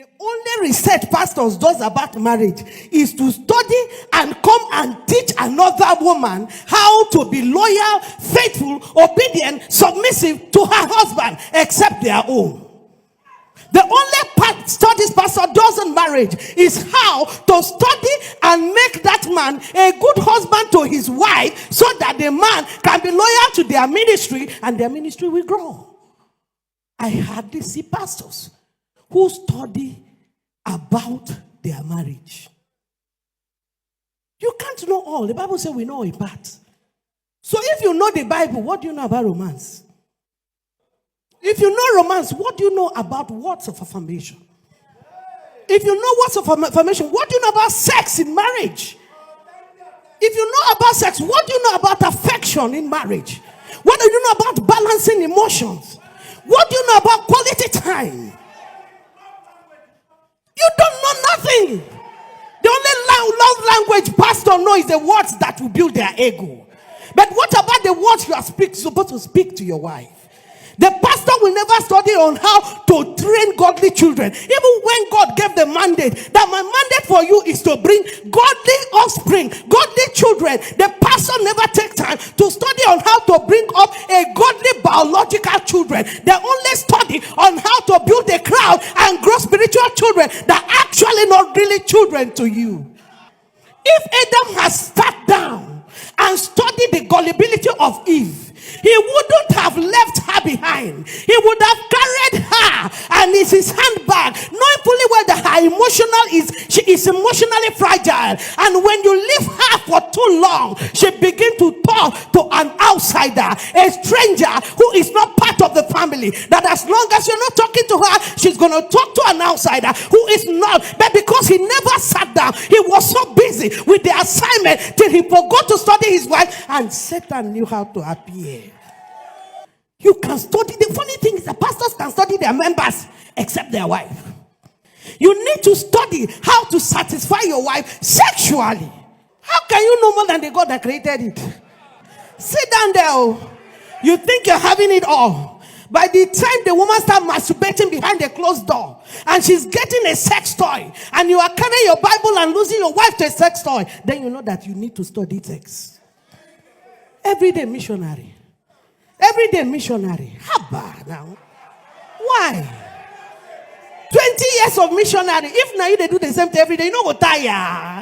The only research pastors does about marriage is to study and come and teach another woman how to be loyal, faithful, obedient, submissive to her husband, except their own. The only studies pastor does in marriage is how to study and make that man a good husband to his wife, so that the man can be loyal to their ministry and their ministry will grow. I hardly see pastors who study about their marriage. You can't know all. The Bible says we know a part. So if you know the Bible, what do you know about romance? If you know romance, what do you know about words of affirmation? If you know words of affirmation, what do you know about sex in marriage? If you know about sex, what do you know about affection in marriage? What do you know about balancing emotions? What do you know about quality time? You don't know nothing. The only love language pastor knows is the words that will build their ego. But what about the words you are supposed to speak to your wife? The pastor will never study on how to train godly children. Even when God gave the mandate, that my mandate for you is to bring godly offspring, godly children. The pastor never takes time to study on how to bring up a godly biological children. They only study on how to build a crowd and grow spiritual children that actually not really children to you. If Adam has sat down and studied the gullibility of Eve, he wouldn't have left her behind. He would have carried her and is his handbag, knowing fully well that she is emotionally fragile. And when you leave her for too long, she begins to talk to an outsider, a stranger who is not part of the family. That as long as you're not talking to her, she's going to talk to an outsider who is not. But because he never sat down, he was so busy with the assignment till he forgot to study his wife, and Satan knew how to appear. You can study. The funny thing is that pastors can study their members except their wife. You need to study how to satisfy your wife sexually. How can you know more than the God that created it? Sit down there. Oh. You think you're having it all. By the time the woman starts masturbating behind a closed door and she's getting a sex toy, and you are carrying your Bible and losing your wife to a sex toy, then you know that you need to study sex. Everyday missionary. Everyday missionary. How bad now? Why? 20 years of missionary. If now they do the same thing every day, you know go tire.